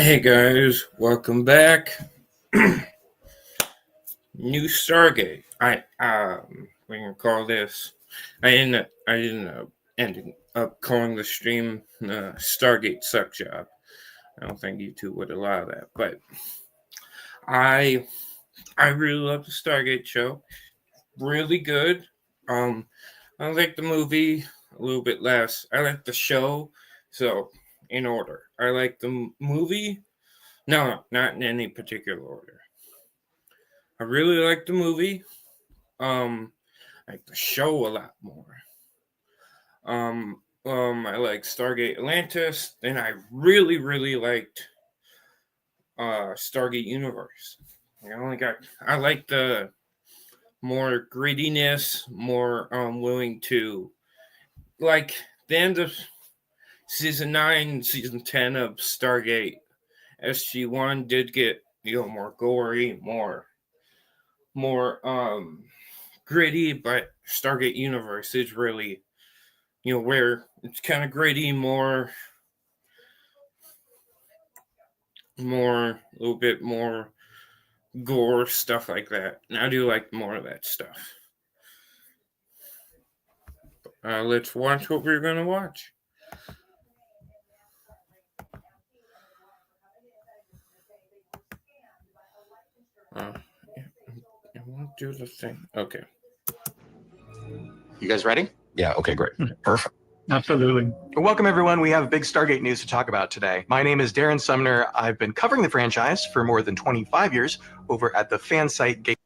Hey guys, welcome back. New Stargate. We can call this. Ending up calling the stream Stargate Suck Job. I don't think YouTube would allow that, but I I really love the Stargate show. Really good. Um, I like the movie a little bit less. I like the show. So in order, I like the movie. No, not in any particular order. I really like the movie. I like the show a lot more. I like Stargate Atlantis, and I really liked Stargate Universe. I like the more grittiness, more willing to like the end of season 9, season 10 of Stargate SG1 did get more gory, more gritty, but Stargate Universe is really where it's kind of gritty, a little bit more gore, stuff like that. And I do like more of that stuff. Let's watch what we're gonna watch. It won't do the thing. Okay. You guys ready? Yeah, okay, great. Perfect. Absolutely. Welcome, everyone. We have big Stargate news to talk about today. My name is Darren Sumner. I've been covering the franchise for more than 25 years over at the fan site Gate.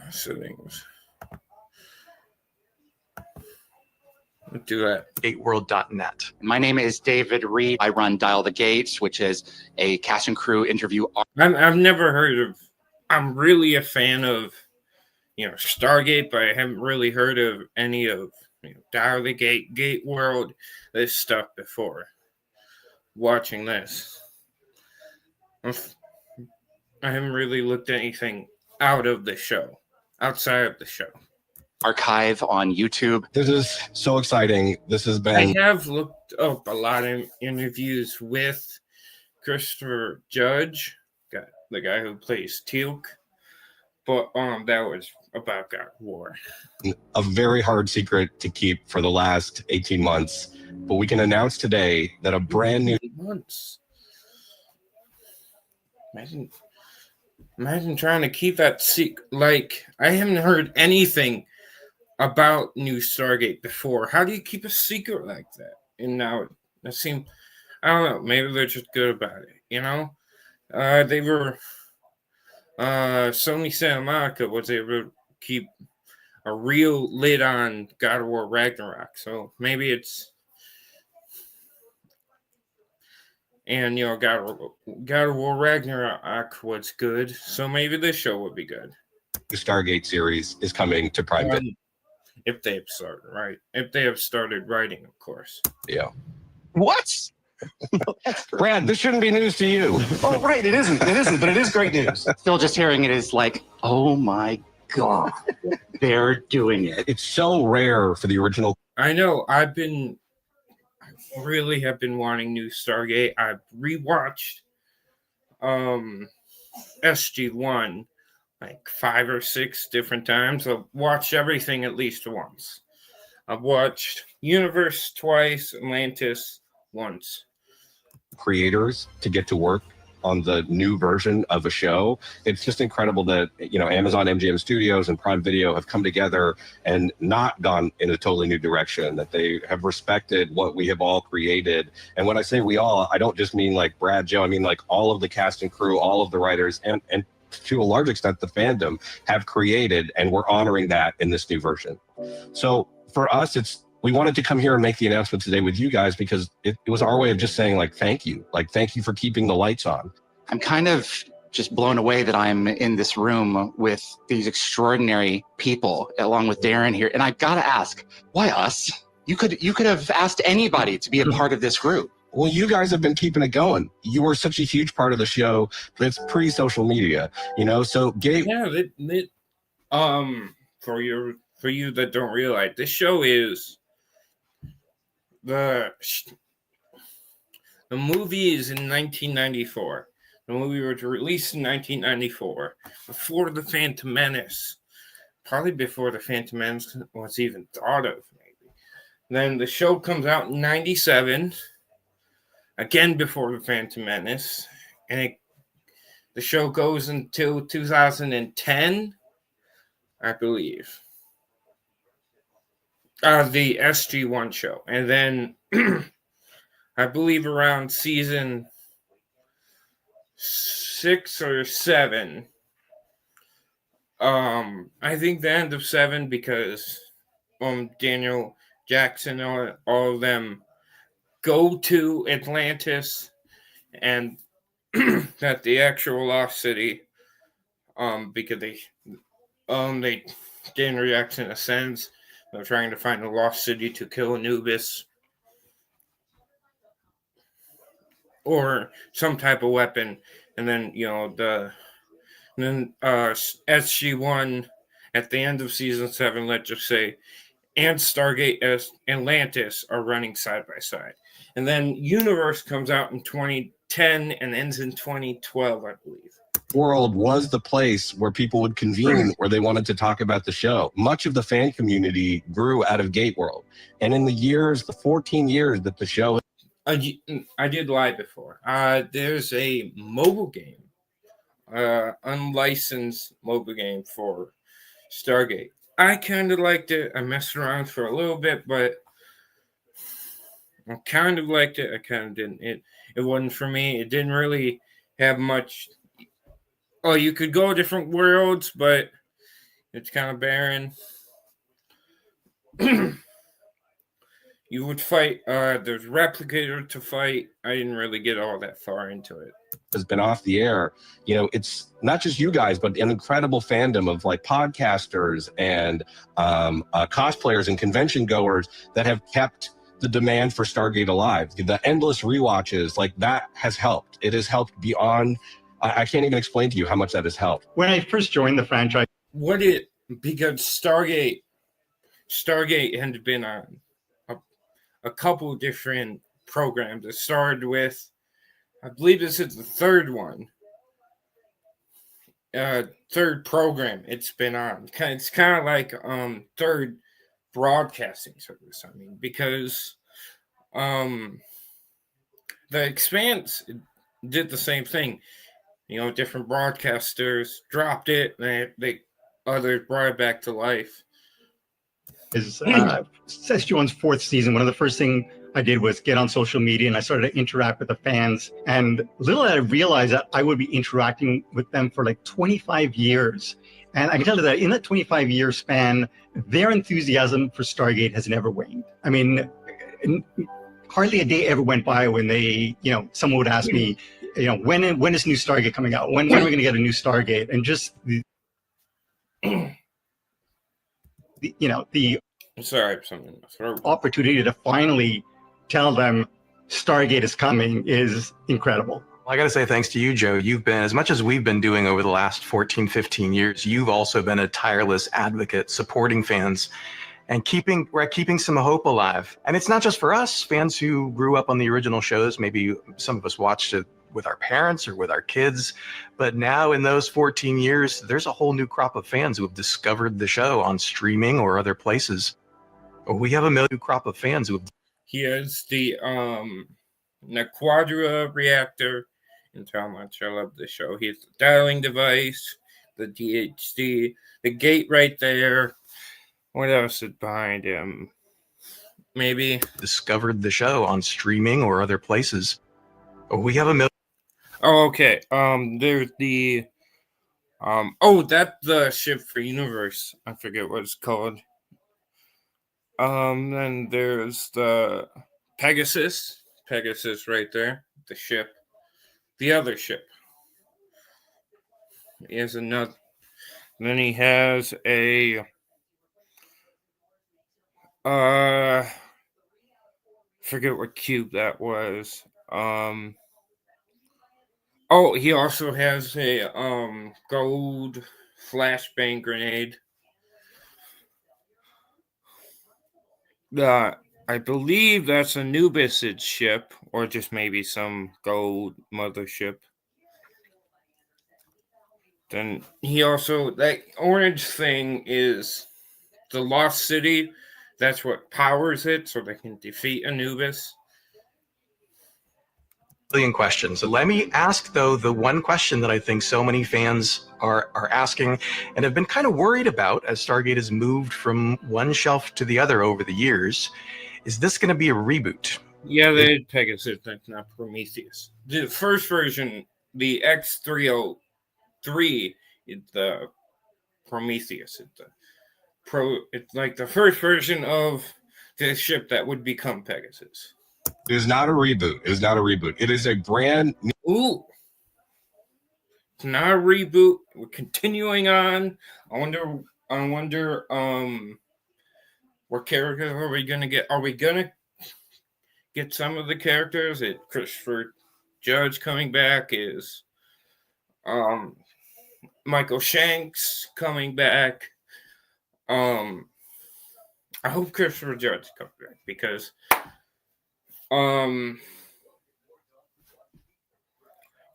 Settings. Do that. GateWorld.net. My name is David Reed. I run Dial the Gates, which is a cast and crew interview. I've never heard of. I'm really a fan of, Stargate, but I haven't really heard of any of Dial the Gate, Gate World, this stuff before. Watching this, I haven't really looked at anything outside of the show. Archive on YouTube. This is so exciting. This has been. I have looked up a lot of interviews with Christopher Judge, the guy who plays Teal'c, but that was about God of War. A very hard secret to keep for the last 18 months, but we can announce today that a brand new. Months. Imagine trying to keep that secret. Like, I haven't heard anything about new Stargate before. How do you keep a secret like that? And now it seems, I don't know, maybe they're just good about it, They were, Sony Santa Monica was able to keep a real lid on God of War Ragnarok, so maybe it's, and God of War Ragnarok was good, so maybe this show would be good. The Stargate series is coming to Prime Video. If they have started, right? If they have started writing, of course. Yeah. What? Brad, this shouldn't be news to you. Oh, right. It isn't, but it is great news. Still just hearing it is like, oh my God, they're doing it. It's so rare for the original. I know. I really have been wanting new Stargate. I've rewatched SG1 like 5 or 6 different times. I've watched everything at least once. I've watched Universe twice, Atlantis once. Creators to get to work on the new version of a show. It's just incredible that Amazon MGM Studios and Prime Video have come together and not gone in a totally new direction, that they have respected what we have all created. And when I say we all, I don't just mean like Brad, Joe, I mean like all of the cast and crew, all of the writers, and to a large extent the fandom have created, and we're honoring that in this new version. So for us, we wanted to come here and make the announcement today with you guys because it was our way of just saying thank you for keeping the lights on. I'm kind of just blown away that I'm in this room with these extraordinary people along with Darren here. And I've got to ask, why us? You could have asked anybody to be a part of this group. Well, you guys have been keeping it going. You were such a huge part of the show. It's pre-social media, so Gabe. Yeah, for you that don't realize, this show is the The movie is in 1994. The movie was released in 1994, before The Phantom Menace. Probably before The Phantom Menace was even thought of, maybe. Then the show comes out in 97, again before The Phantom Menace. And the show goes until 2010, I believe. The SG-1 show. And then I believe around season 6 or 7, I think the end of 7, because Daniel Jackson, all of them go to Atlantis, and at the actual lost city, because Daniel Jackson ascends. They're trying to find a lost city to kill Anubis, or some type of weapon, and then SG-1 at the end of season 7, let's just say, and Stargate as Atlantis are running side by side. And then Universe comes out in 2010 and ends in 2012, I believe. World was the place where people would convene, where they wanted to talk about the show. Much of the fan community grew out of Gate World. And in the 14 years that the show... I did lie before. There's a mobile game, unlicensed mobile game for Stargate. I kind of liked it. I messed around for a little bit, but I kind of liked it. I kind of didn't. It wasn't for me. It didn't really have much. Oh, you could go different worlds, but it's kind of barren. You would fight. There's Replicator to fight. I didn't really get all that far into it. Has been off the air. It's not just you guys, but an incredible fandom of like podcasters and cosplayers and convention goers that have kept the demand for Stargate alive. The endless rewatches, like that has helped. It has helped beyond. I can't even explain to you how much that has helped. When I first joined the franchise, because Stargate had been on a couple different programs. It started with, I believe this is the third one, third program it's been on. It's kind of like third broadcasting service. I mean, because the Expanse did the same thing. Different broadcasters dropped it, and others brought it back to life. Is SG-1's 4th season. One of the first things I did was get on social media, and I started to interact with the fans. And little did I realize that I would be interacting with them for like 25 years. And I can tell you that in that 25-year span, their enthusiasm for Stargate has never waned. I mean, hardly a day ever went by when someone would ask me, when is new Stargate coming out? When are we going to get a new Stargate? And just the Sorry, something in my throat. Opportunity to finally tell them Stargate is coming is incredible. Well, I got to say thanks to you, Joe. You've been, as much as we've been doing over the last 14, 15 years, you've also been a tireless advocate, supporting fans and keeping some hope alive. And it's not just for us, fans who grew up on the original shows. Maybe some of us watched it with our parents or with our kids. But now in those 14 years, there's a whole new crop of fans who have discovered the show on streaming or other places. We have a new crop of fans who have... He has the Quadra reactor, and how much I love the show. He has the dialing device, the DHD, the gate right there. What else is behind him? Maybe discovered the show on streaming or other places. We have a million. Oh, okay. There's the that's the ship for Universe. I forget what it's called. Then there's the Pegasus right there, the ship. The other ship. He has another. Then he has a forget what cube that was. He also has a gold flashbang grenade. I believe that's Anubis' ship, or just maybe some gold mothership. Then he also, that orange thing is the Lost City. That's what powers it, so they can defeat Anubis. Million questions. So let me ask, though, the one question that I think so many fans are asking and have been kind of worried about as Stargate has moved from one shelf to the other over the years. Is this going to be a reboot? Yeah, they did Pegasus, that's not Prometheus. The first version, the X303, is the Prometheus. It's like the first version of the ship that would become Pegasus. It is not a reboot. It is not a reboot. It is a brand new. Ooh. It's not a reboot. We're continuing on. I wonder what characters are we gonna get? Are we gonna get some of the characters? Is Christopher Judge coming back? Is Michael Shanks coming back? I hope Christopher Judge comes back because a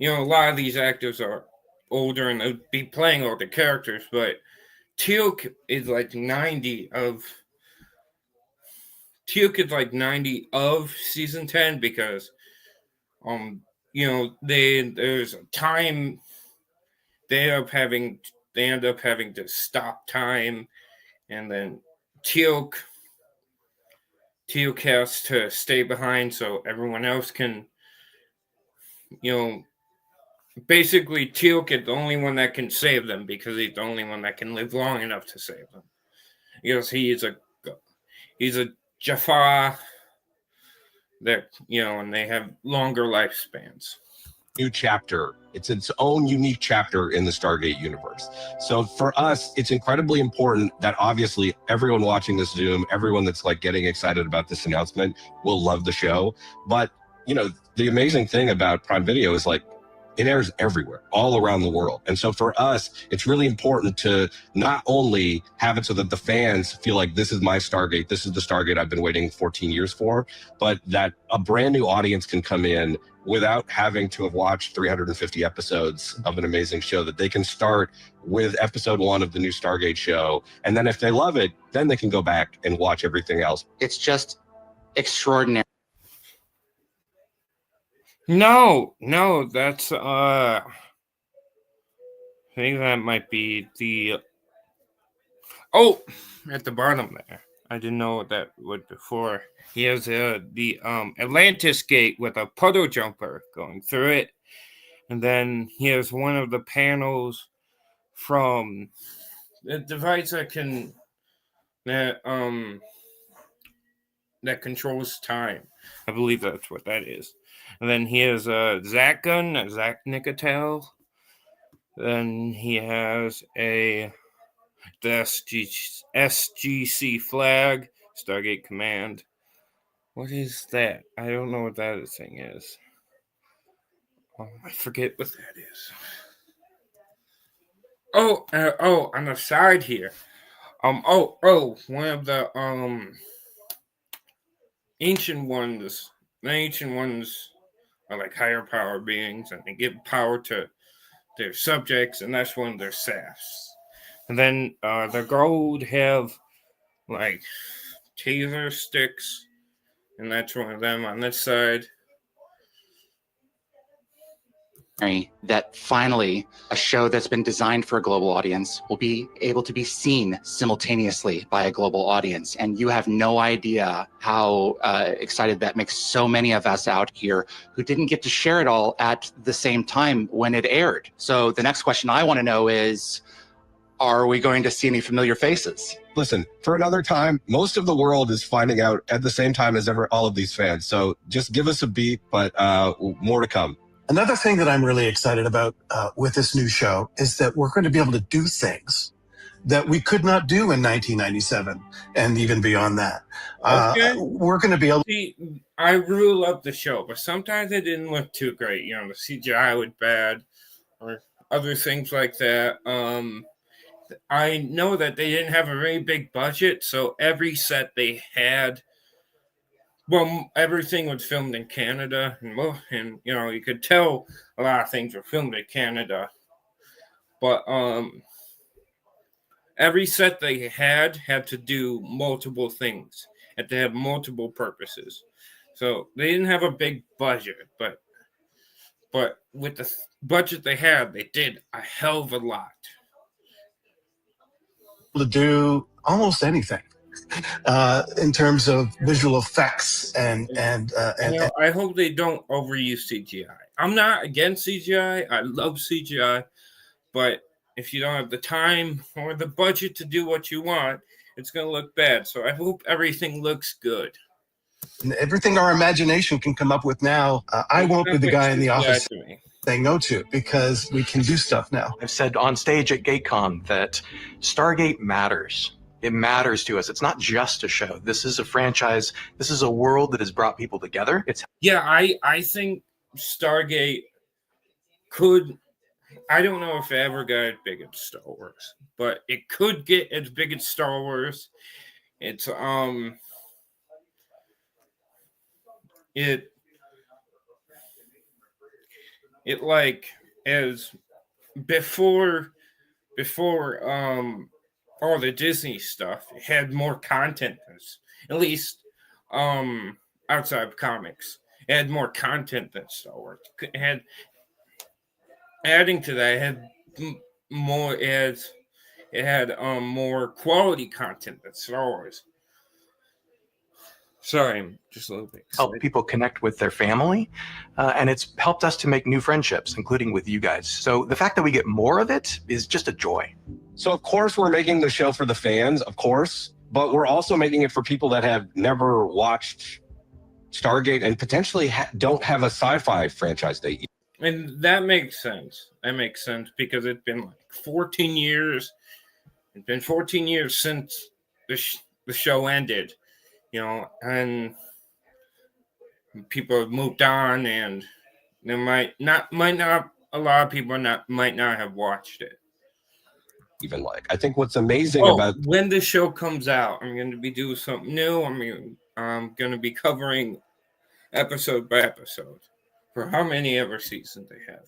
lot of these actors are older and they'll be playing older characters, but Teal'c is like 90 of season 10 because there's a time they end up having to stop time, and then Teal'c has to stay behind so everyone else can, basically Teal'c is the only one that can save them because he's the only one that can live long enough to save them. Because he's a Jaffa that, and they have longer lifespans. New chapter. It's its own unique chapter in the Stargate universe. So for us, it's incredibly important that obviously everyone watching this Zoom, everyone that's like getting excited about this announcement will love the show. But, the amazing thing about Prime Video is like, it airs everywhere, all around the world. And so for us, it's really important to not only have it so that the fans feel like this is my Stargate, this is the Stargate I've been waiting 14 years for, but that a brand new audience can come in without having to have watched 350 episodes of an amazing show, that they can start with episode 1 of the new Stargate show. And then if they love it, then they can go back and watch everything else. It's just extraordinary. No, that's I think that might be the at the bottom there. I didn't know what that was before. He has the Atlantis gate with a puddle jumper going through it, and then he has one of the panels from the device that controls time. I believe that's what that is. And then he has a Zach gun, a Zach Nicotel. Then he has the SGC flag, Stargate Command. What is that? I don't know what that thing is. I forget what that is. On the side here. One of the ancient ones. The ancient ones are like higher power beings, and they give power to their subjects, and that's one of their staffs. And then the gold have like taser sticks, and that's one of them on this side. That finally a show that's been designed for a global audience will be able to be seen simultaneously by a global audience. And you have no idea how excited that makes so many of us out here who didn't get to share it all at the same time when it aired. So the next question I want to know is, are we going to see any familiar faces? Listen, for another time, most of the world is finding out at the same time as all of these fans. So just give us a beat, but more to come. Another thing that I'm really excited about with this new show is that we're going to be able to do things that we could not do in 1997 and even beyond that. Okay. We're going to be able to... See, I really love the show, but sometimes it didn't look too great. The CGI was bad or other things like that. I know that they didn't have a very big budget, so every set they had well, everything was filmed in Canada, and you could tell a lot of things were filmed in Canada, but every set they had to do multiple things, had to have multiple purposes. So they didn't have a big budget, but with the budget they had, they did a hell of a lot. To do almost anything in terms of visual effects and I hope they don't overuse CGI. I'm not against CGI. I love CGI, but if you don't have the time or the budget to do what you want, it's going to look bad. So I hope everything looks good. everything our imagination can come up with now. I won't be the guy in the office saying no to, because we can do stuff now. I've said on stage at GateCon that Stargate matters. It matters to us. It's not just a show. This is a franchise. This is a world that has brought people together. I think Stargate could. I don't know if it ever got as big as Star Wars, but it could get as big as Star Wars. It's it like as before all the Disney stuff, it had more content, at least outside of comics. It had more content than Star Wars. It had, adding to that, it had more as it had more quality content than Star Wars. Sorry, I'm just a little bit excited. Help people connect with their family, and it's helped us to make new friendships, including with you guys. So the fact that we get more of it is just a joy. So of course we're making the show for the fans, of course, but we're also making it for people that have never watched Stargate and potentially don't have a sci-fi franchise they. And that makes sense. That makes sense because it's been like 14 years. It's been 14 years since the show ended, and people have moved on, and there might not a lot of people might not have watched it. Even like, I think what's amazing about when the show comes out, I'm going to be doing something new. I'm going to be covering episode by episode for how many ever seasons they have.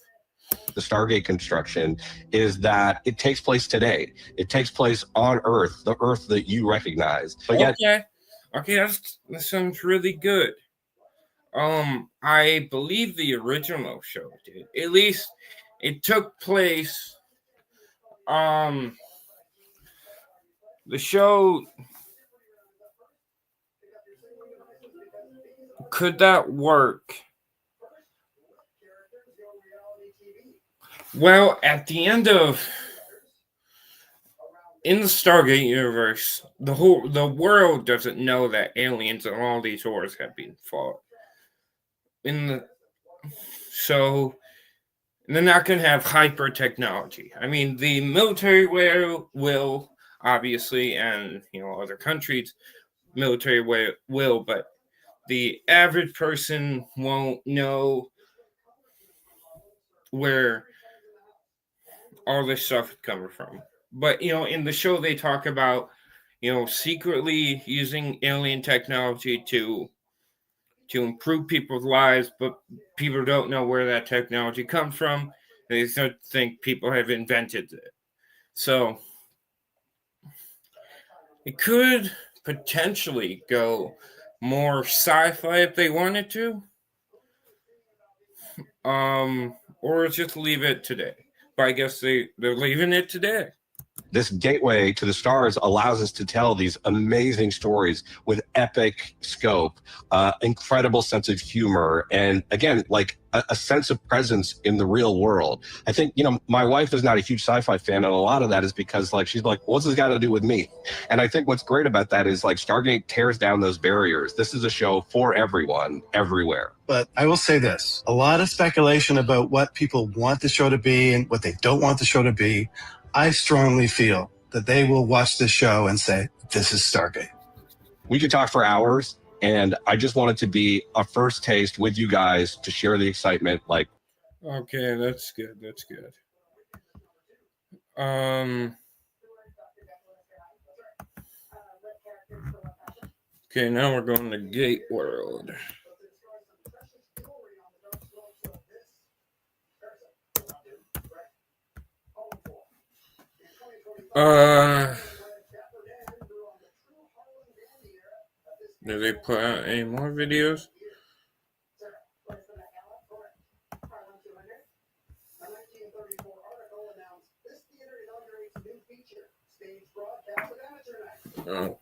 The Stargate construction is that it takes place today. It takes place on Earth, the Earth that you recognize. But yet, okay, that sounds really good. I believe the original show did. At least it took place. The show, could that work? Well, at the end of in the Stargate universe, the world doesn't know that aliens and all these wars have been fought. So they're not going to have hyper technology. I mean, the military will obviously, and other countries, military will, but the average person won't know where all this stuff is coming from. But in the show they talk about secretly using alien technology to improve people's lives, but people don't know where that technology comes from. They don't think people have invented it. So it could potentially go more sci-fi if they wanted to, or just leave it today. But I guess they're leaving it today. This gateway to the stars allows us to tell these amazing stories with epic scope, incredible sense of humor, and again, like a sense of presence in the real world. I think, my wife is not a huge sci-fi fan, and a lot of that is because she's like, what's this got to do with me? And I think what's great about that is Stargate tears down those barriers. This is a show for everyone, everywhere. But I will say this, a lot of speculation about what people want the show to be and what they don't want the show to be. I strongly feel that they will watch this show and say, this is Stargate. We could talk for hours, and I just want it to be a first taste with you guys to share the excitement. Okay, that's good. That's good. Okay, now we're going to Gate World. Do they put out any more videos? Oh,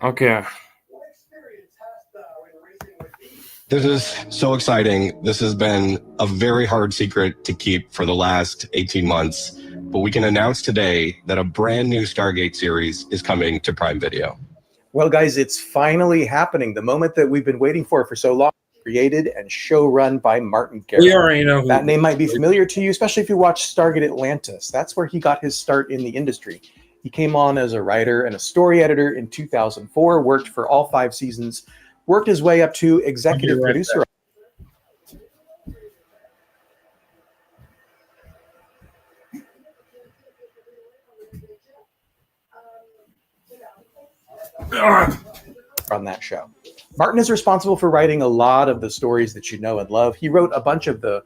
okay. This is so exciting. This has been a very hard secret to keep for the last 18 months, but we can announce today that a brand new Stargate series is coming to Prime Video. Well, guys, it's finally happening. The moment that we've been waiting for so long. Created and showrun by Martin Garrett. We already know who that name might be familiar to you, especially if you watch Stargate Atlantis. That's where he got his start in the industry. He came on as a writer and a story editor in 2004, worked for all 5 seasons, worked his way up to executive producer. On that show. Martin is responsible for writing a lot of the stories that you know and love. He wrote a bunch of the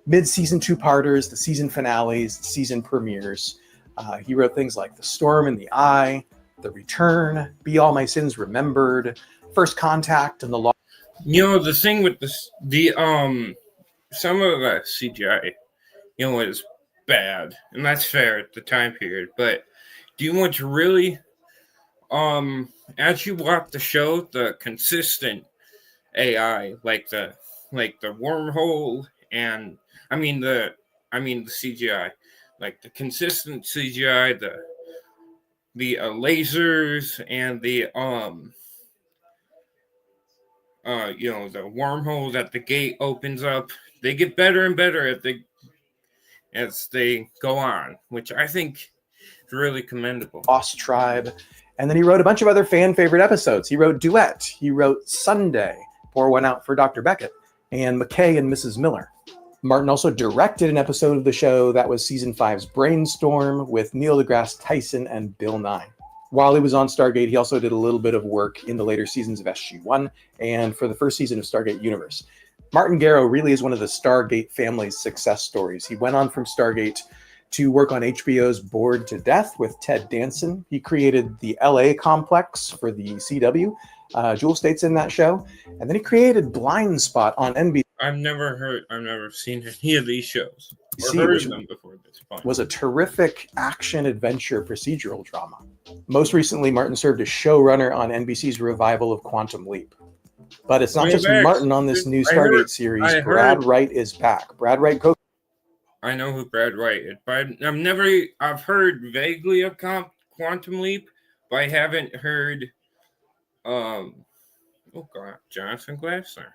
mid-season 2-parters, the season finales, the season premieres. He wrote things like The Storm in the Eye, The Return, Be All My Sins Remembered, First Contact, and The Law. You know, the thing with some of the CGI, is bad, and that's fair at the time period. But do you want to really, as you watch the show, the consistent AI, like the wormhole, and the CGI, like the consistent CGI, the lasers, and the the wormhole that the gate opens up, they get better and better as they go on, which I think is really commendable. Lost Tribe. And then he wrote a bunch of other fan favorite episodes. He wrote Duet. He wrote Sunday, Pour One Out for Dr. Beckett, and McKay and Mrs. Miller. Martin also directed an episode of the show that was season 5's Brainstorm with Neil deGrasse Tyson and Bill Nye. While he was on Stargate, he also did a little bit of work in the later seasons of SG-1 and for the first season of Stargate Universe. Martin Garrow really is one of the Stargate family's success stories. He went on from Stargate to work on HBO's Bored to Death with Ted Danson. He created the LA complex for the CW. Jewel State's in that show. And then he created Blind Spot on NBC. I've never seen any of these shows or heard of them before this point. Was a terrific action adventure procedural drama. Most recently, Martin served as showrunner on NBC's revival of Quantum Leap. But it's not just Martin on this new Stargate series. Brad Wright is back. Brad Wright I know who Brad Wright is, but I've heard vaguely of Quantum Leap, but I haven't heard Jonathan Glassner.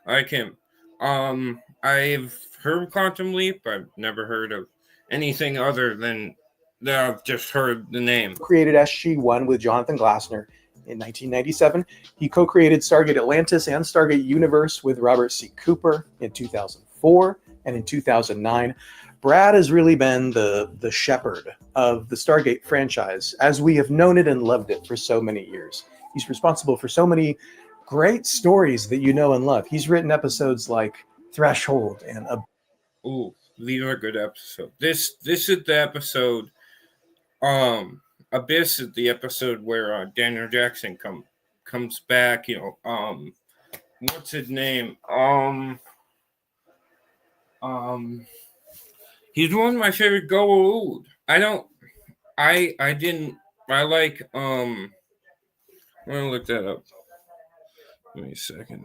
Like him. I've heard of Quantum Leap. I've never heard of anything other than that. I've just heard the name. Created SG-1 with Jonathan Glassner in 1997. He co-created Stargate Atlantis and Stargate Universe with Robert C. Cooper in 2004 and in 2009. Brad has really been the shepherd of the Stargate franchise as we have known it and loved it for so many years. He's responsible for so many great stories that you know and love. He's written episodes like Threshold and these are good episodes. This is the episode. Abyss is the episode where Daniel Jackson comes back. What's his name? He's one of my favorite Goa'uld. I like I'm gonna look that up. Give me a second.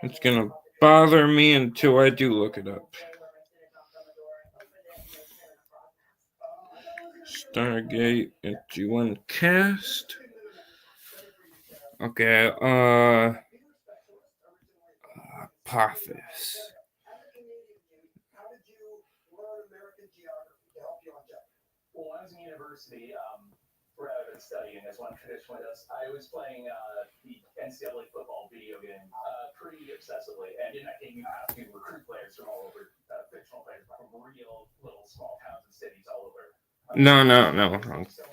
It's gonna bother me until I do look it up. Stargate SG-1 cast. Okay, Apophis. Well, I was in university what I've been studying, as one traditionally does. I was playing the NCAA football video game pretty obsessively, and in that game you have to recruit players from all over, fictional players from real little small towns and cities all over. No.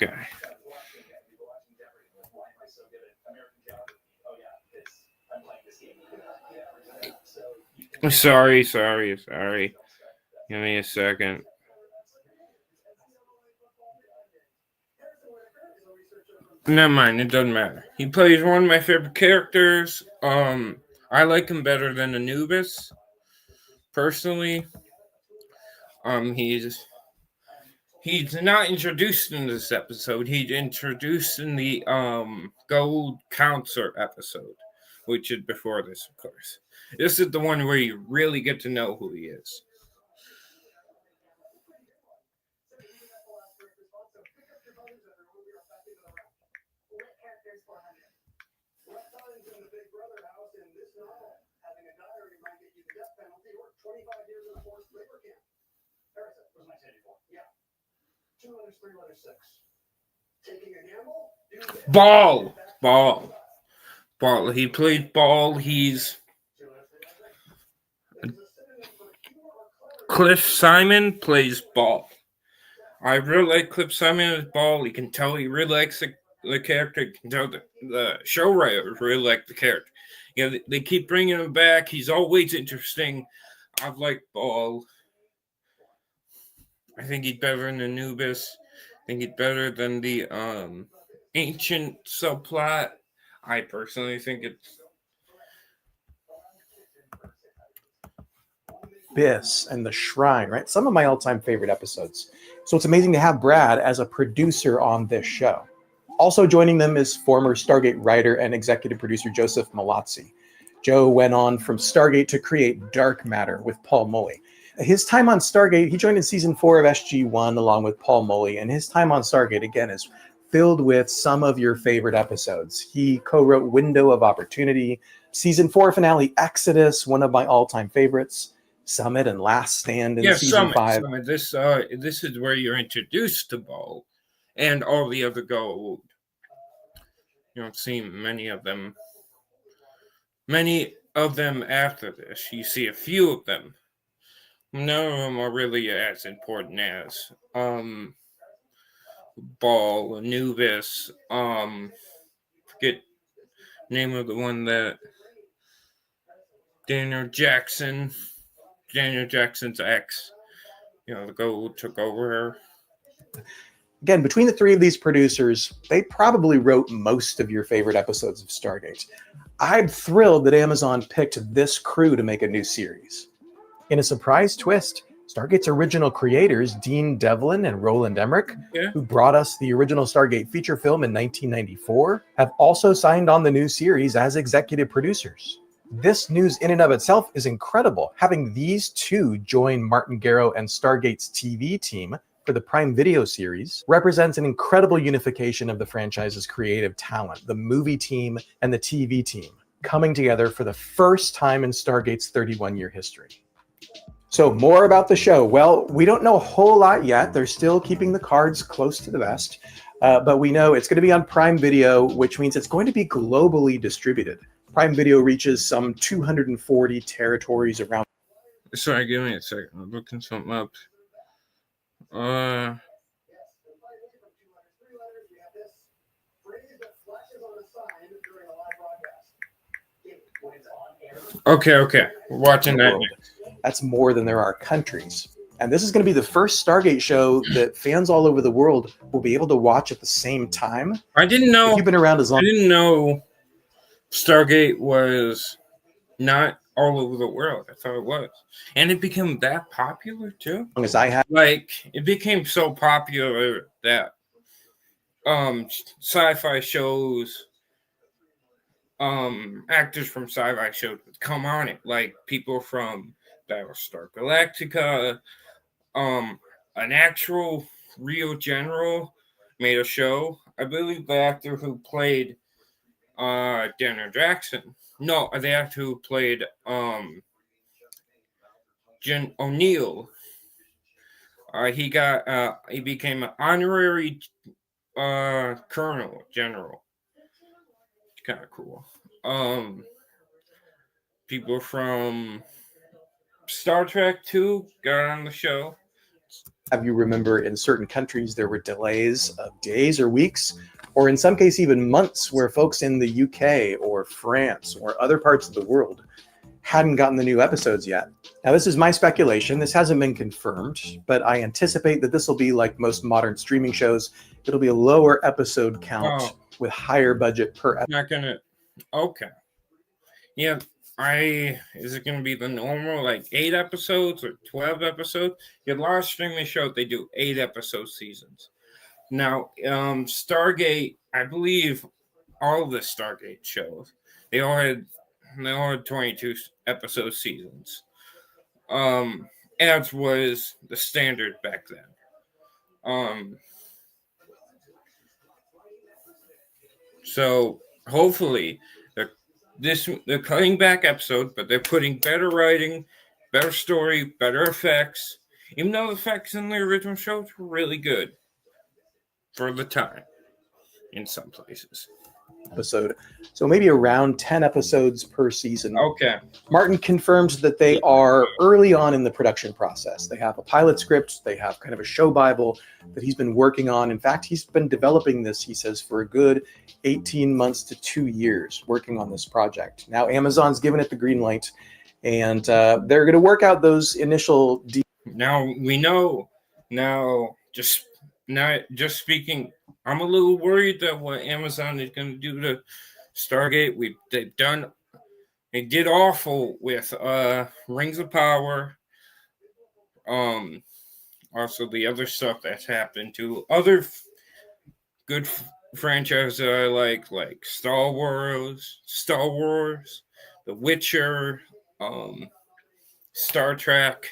Okay. Sorry. Give me a second. Never mind, it doesn't matter. He plays one of my favorite characters. I like him better than Anubis, personally. He's not introduced in this episode. He's introduced in the Gold Counselor episode, which is before this, of course. This is the one where you really get to know who he is. Ball. He played Ball. He's Cliff Simon plays Ball. I really like Cliff Simon as Ball. You can tell he really likes the character. You can tell the show writers really like the character. Yeah, they keep bringing him back. He's always interesting. I've liked Ball. I think he's better than Anubis. I think he's better than the ancient subplot. I personally think it's Abyss and the Shrine, right? Some of my all-time favorite episodes. So it's amazing to have Brad as a producer on this show. Also joining them is former Stargate writer and executive producer Joseph Malazzi. Joe went on from Stargate to create Dark Matter with Paul Mully. His time on Stargate, he joined in season 4 of SG-1 along with Paul Mully, and his time on Stargate, again, is filled with some of your favorite episodes. He co-wrote Window of Opportunity, season 4 finale Exodus, one of my all-time favorites, Summit and Last Stand in season 5. Summit. This is where you're introduced to Ball and all the other gold. You don't see many of them after this. You see a few of them. None of them are really as important as Ball, Anubis, forget name of the one that Daniel Jackson's ex, the gold took over. Again, between the three of these producers, they probably wrote most of your favorite episodes of Stargate. I'm thrilled that Amazon picked this crew to make a new series. In a surprise twist, Stargate's original creators, Dean Devlin and Roland Emmerich, who brought us the original Stargate feature film in 1994, have also signed on the new series as executive producers. This news in and of itself is incredible. Having these two join Martin Garrow and Stargate's TV team for the Prime Video series represents an incredible unification of the franchise's creative talent, the movie team and the TV team, coming together for the first time in Stargate's 31-year history. So more about the show. Well, we don't know a whole lot yet. They're still keeping the cards close to the vest, but we know it's going to be on Prime Video, which means it's going to be globally distributed. Prime Video reaches some 240 territories around. Sorry, give me a second. I'm looking something up. Okay. We're watching that. That's more than there are countries. And this is going to be the first Stargate show that fans all over the world will be able to watch at the same time. I didn't know. If you've been around as long. I didn't know Stargate was not all over the world. I thought it was. And it became that popular too. As I have. Like, it became so popular that sci-fi shows, actors from sci-fi shows would come on it. Like people from Battlestar Galactica, an actual real general made a show. I believe the actor who played Daniel Jackson. No, the actor who played Jen O'Neill. He became an honorary Colonel, General. It's kind of cool. People from Star Trek 2 got on the show. Have you remember in certain countries there were delays of days or weeks, or in some cases even months, where folks in the UK or France or other parts of the world hadn't gotten the new episodes yet. Now, this is my speculation. This hasn't been confirmed, but I anticipate that this will be like most modern streaming shows. It'll be a lower episode count with higher budget per episode. Not gonna. Okay. Yeah. Is it gonna be the normal like 8 episodes or 12 episodes? A lot of streaming shows they do 8 episode seasons. Now, Stargate, I believe all the Stargate shows they all had 22 episode seasons. As was the standard back then. So hopefully they're cutting back episode, but they're putting better writing, better story, better effects. Even though the effects in the original shows were really good for the time in some places. Episode. So maybe around 10 episodes per season. Okay. Martin confirms that they are early on in the production process. They have a pilot script. They have kind of a show Bible that he's been working on. In fact, he's been developing this, he says, for a good 18 months to 2 years working on this project. Now, Amazon's given it the green light, and they're going to work out those initial Now, we know, just speaking, I'm a little worried that what Amazon is going to do to Stargate. They did awful with Rings of Power. Also the other stuff that's happened to other good franchises that I like Star Wars, The Witcher, Star Trek,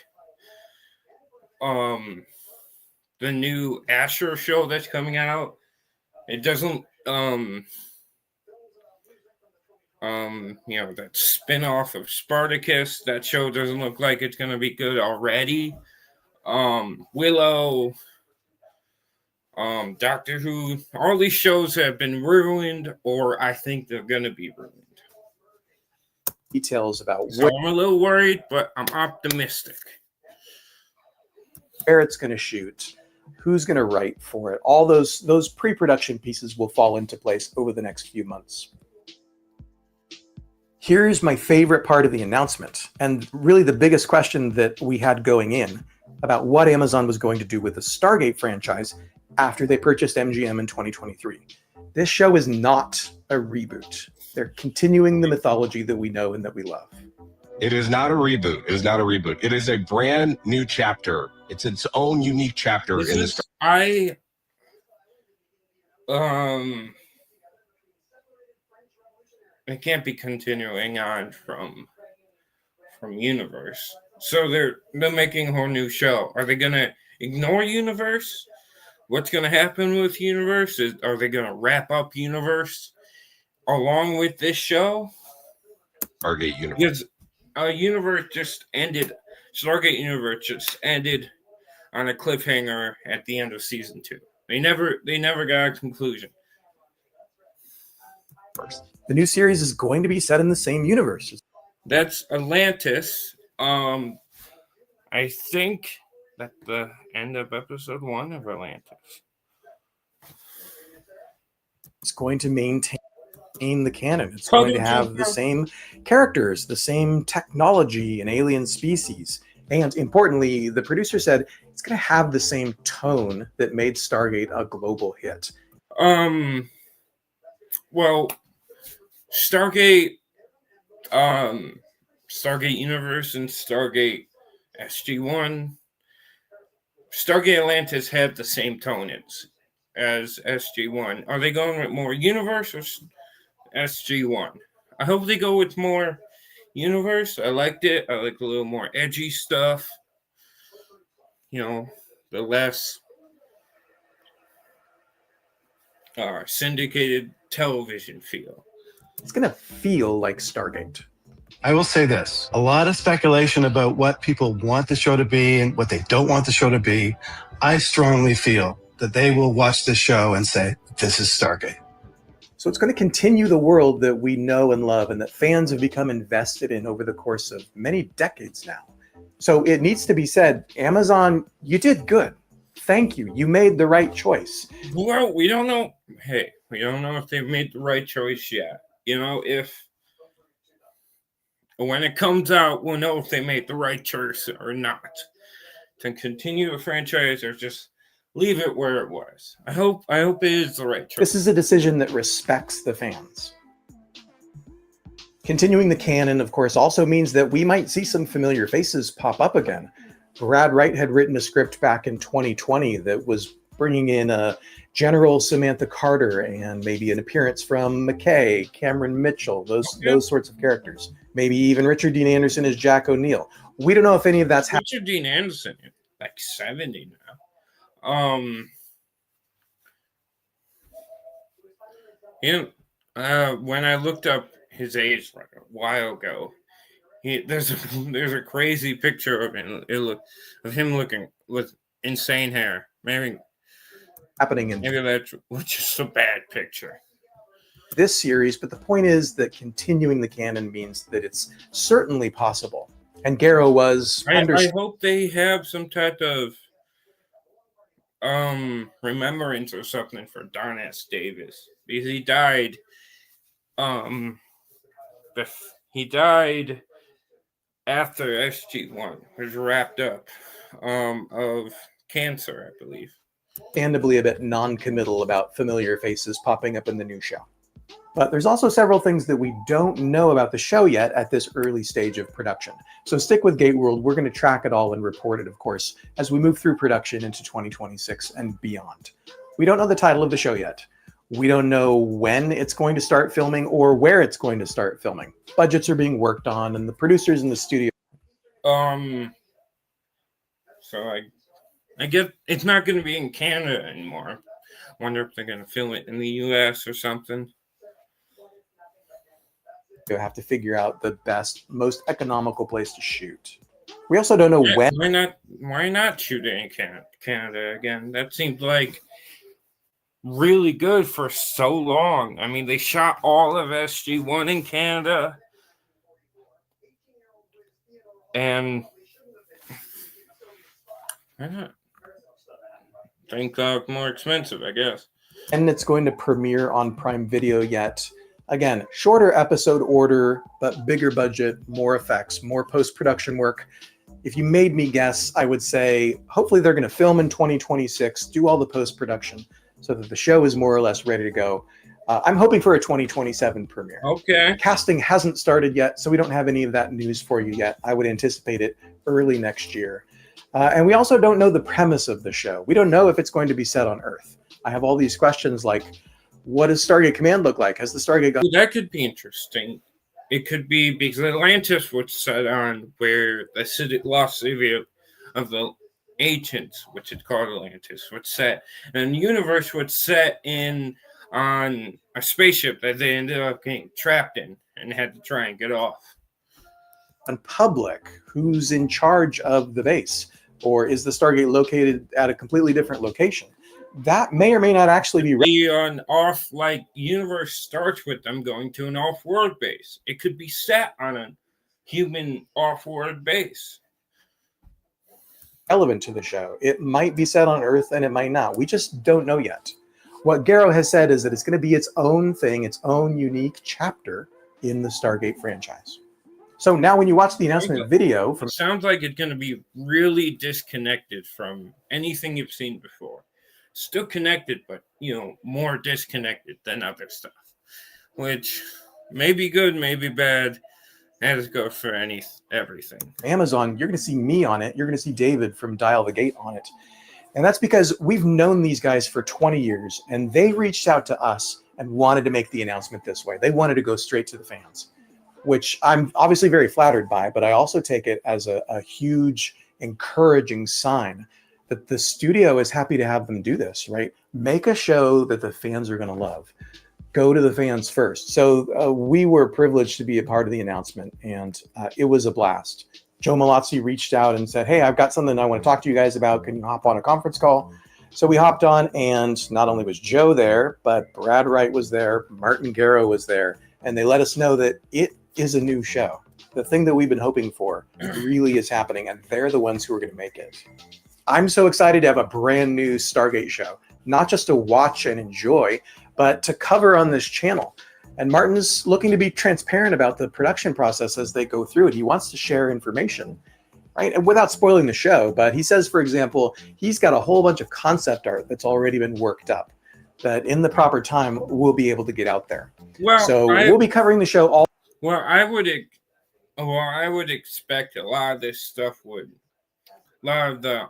the new Asher show that's coming out. It doesn't, that spin-off of Spartacus, that show doesn't look like it's going to be good already. Willow, Doctor Who, all these shows have been ruined, or I think they're going to be ruined. details about So I'm a little worried, but I'm optimistic. where it's going to shoot, who's going to write for it. All those pre-production pieces will fall into place over the next few months. Here's my favorite part of the announcement, and really the biggest question that we had going in about what Amazon was going to do with the Stargate franchise after they purchased MGM in 2023. This show is not a reboot. They're continuing the mythology that we know and that we love. It is not a reboot. It is not a reboot. It is a brand new chapter. It's its own unique chapter in this. It can't be continuing on from Universe. So they're making a whole new show. Are they gonna ignore Universe? What's gonna happen with Universe? Are they gonna wrap up Universe along with this show? Stargate Universe. Because Universe just ended. Stargate Universe just ended on a cliffhanger at the end of season 2. They never got a conclusion. The new series is going to be set in the same universe. That's Atlantis. I think at the end of episode 1 of Atlantis. It's going to maintain the canon. It's going to have the same characters, the same technology and alien species. And importantly, the producer said it's going to have the same tone that made Stargate a global hit. Well, Stargate Universe and Stargate SG-1, Stargate Atlantis have the same tone as SG-1. Are they going with more Universe or SG-1? I hope they go with more Universe. I liked it. I like a little more edgy stuff. The less syndicated television feel. It's going to feel like Stargate. I will say this. A lot of speculation about what people want the show to be and what they don't want the show to be. I strongly feel that they will watch this show and say, this is Stargate. So it's going to continue the world that we know and love and that fans have become invested in over the course of many decades now. So it needs to be said, Amazon, you did good. Thank you. You made the right choice. Well, we don't know. Hey, we don't know if they've made the right choice yet. You know, when it comes out, we'll know if they made the right choice or not. To continue the franchise or just leave it where it was. I hope it is the right choice. This is a decision that respects the fans. Continuing the canon, of course, also means that we might see some familiar faces pop up again. Brad Wright had written a script back in 2020 that was bringing in General Samantha Carter and maybe an appearance from McKay, Cameron Mitchell, those sorts of characters. Maybe even Richard Dean Anderson as Jack O'Neill. We don't know if any of that's happening. Richard Dean Anderson, like 70 now. When I looked up his age like a while ago, there's a crazy picture of him looking with insane hair. Maybe that was just a bad picture. This series, but the point is that continuing the canon means that it's certainly possible. And Garrow was. I hope they have some type of remembrance or something for Don S. Davis, because he died. He died after SG-1 was wrapped up of cancer, I believe. Understandably a bit non-committal about familiar faces popping up in the new show. But there's also several things that we don't know about the show yet at this early stage of production. So stick with Gateworld. We're going to track it all and report it, of course, as we move through production into 2026 and beyond. We don't know the title of the show yet. We don't know when it's going to start filming or where it's going to start filming. Budgets are being worked on, and the producers in the studio. So I guess it's not going to be in Canada anymore. I wonder if they're going to film it in the U.S. or something. You have to figure out the best, most economical place to shoot. We also don't know when. Why not shoot it in Canada again? That seems like really good for so long. I mean, they shot all of SG-1 in Canada, and why not? Think more expensive, I guess. And it's going to premiere on Prime Video yet. Again, shorter episode order, but bigger budget, more effects, more post-production work. If you made me guess, I would say hopefully they're going to film in 2026, do all the post-production so that the show is more or less ready to go. I'm hoping for a 2027 premiere. Okay. Casting hasn't started yet, so we don't have any of that news for you yet. I would anticipate it early next year. And we also don't know the premise of the show. We don't know if it's going to be set on Earth. I have all these questions like, what does Stargate Command look like? Has the Stargate gone? That could be interesting. It could be because Atlantis was set on where the city, lost city of the ancients, which is called Atlantis, was set. And the universe was set on a spaceship that they ended up getting trapped in and had to try and get off. On public, who's in charge of the base? Or is the Stargate located at a completely different location? That may or may not actually be an off, like, universe starts with them going to an off-world base. It could be set on a human off-world base. relevant to the show. It might be set on Earth and it might not. We just don't know yet. What Garrow has said is that it's going to be its own thing, its own unique chapter in the Stargate franchise. So now when you watch the announcement video from... It sounds like it's going to be really disconnected from anything you've seen before. Still connected, but, more disconnected than other stuff. Which may be good, may be bad. As goes for everything. Amazon, you're going to see me on it. You're going to see David from Dial the Gate on it. And that's because we've known these guys for 20 years, and they reached out to us and wanted to make the announcement this way. They wanted to go straight to the fans, which I'm obviously very flattered by, but I also take it as a huge encouraging sign that the studio is happy to have them do this, right? Make a show that the fans are going to love. Go to the fans first. So we were privileged to be a part of the announcement, and it was a blast. Joe Malazzi reached out and said, hey, I've got something I want to talk to you guys about. Can you hop on a conference call? So we hopped on, and not only was Joe there, but Brad Wright was there, Martin Garrow was there, and they let us know that it is a new show. The thing that we've been hoping for really is happening, and they're the ones who are going to make it. I'm so excited to have a brand new Stargate show, not just to watch and enjoy, but to cover on this channel. And Martin's looking to be transparent about the production process as they go through it. He wants to share information, right? And without spoiling the show, but he says, for example, he's got a whole bunch of concept art that's already been worked up that in the proper time we'll be able to get out there. Well, so we'll be covering the show all. Well, I would expect a lot of this stuff would, a lot of the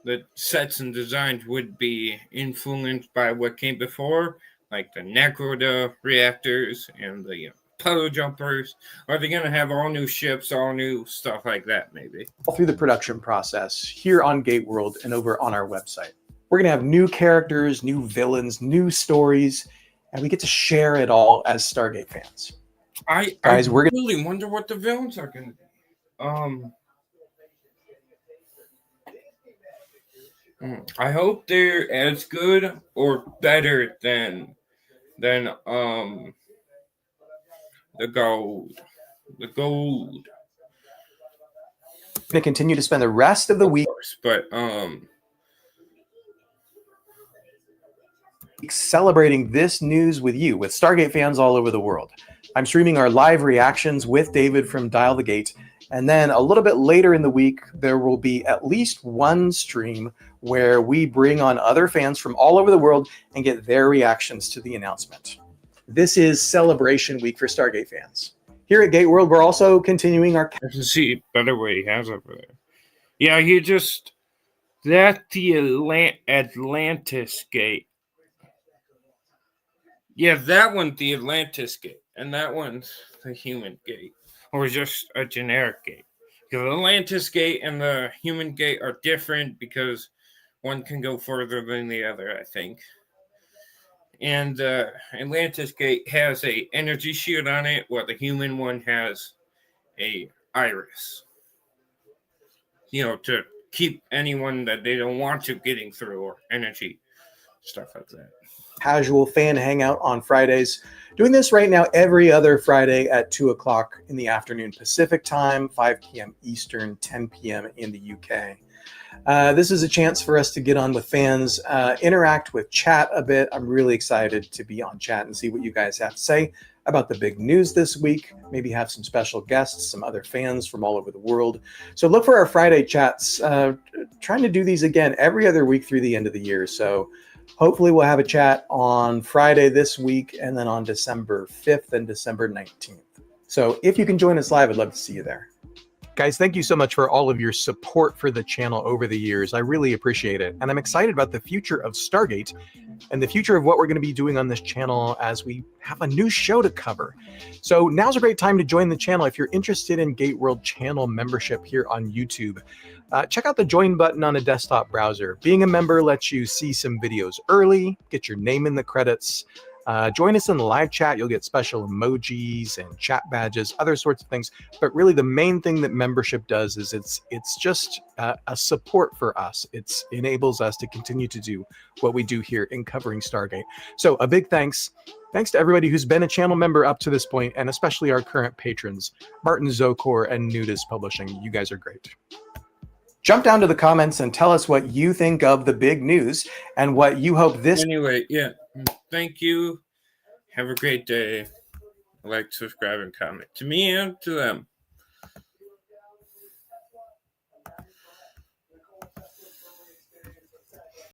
the sets and designs would be influenced by what came before, like the Necroda reactors and the puddle jumpers. Are they going to have all new ships, all new stuff like that, maybe? All through the production process here on Gate World and over on our website. We're going to have new characters, new villains, new stories, and we get to share it all as Stargate fans. I really wonder what the villains are going to be. I hope they're as good or better than the gold. The gold. Going to continue to spend the rest of the week, but celebrating this news with you, with Stargate fans all over the world. I'm streaming our live reactions with David from Dial the Gate, and then a little bit later in the week, there will be at least one stream where we bring on other fans from all over the world and get their reactions to the announcement. This is Celebration Week for Stargate fans. Here at Gate World, we're also continuing our... I can see better what he has over there. Yeah, that's the Atlantis Gate. Yeah, that one's the Atlantis Gate, and that one's the Human Gate, or just a generic gate. Because the Atlantis Gate and the Human Gate are different because one can go further than the other, I think. And the Atlantis Gate has a energy shield on it, while the human one has a iris. To keep anyone that they don't want to getting through, or energy, stuff like that. Casual fan hangout on Fridays. Doing this right now every other Friday at 2 o'clock in the afternoon Pacific time, 5 p.m. Eastern, 10 p.m. in the UK. This is a chance for us to get on with fans, interact with chat a bit. I'm really excited to be on chat and see what you guys have to say about the big news this week. Maybe have some special guests, some other fans from all over the world. So look for our Friday chats. Trying to do these again every other week through the end of the year. So hopefully we'll have a chat on Friday this week and then on December 5th and December 19th. So if you can join us live, I'd love to see you there. Guys, thank you so much for all of your support for the channel over the years. I really appreciate it. And I'm excited about the future of Stargate and the future of what we're going to be doing on this channel as we have a new show to cover. So now's a great time to join the channel. If you're interested in Gate World channel membership here on YouTube, check out the join button on a desktop browser. Being a member lets you see some videos early, get your name in the credits. Join us in the live chat. You'll get special emojis and chat badges, other sorts of things. But really the main thing that membership does is it's just a support for us. It enables us to continue to do what we do here in covering Stargate. So a big thanks. Thanks to everybody who's been a channel member up to this point, and especially our current patrons, Martin Zokor and Nudist Publishing. You guys are great. Jump down to the comments and tell us what you think of the big news and what you hope this... Anyway, yeah. Thank you. Have a great day. Like, subscribe, and comment to me and to them.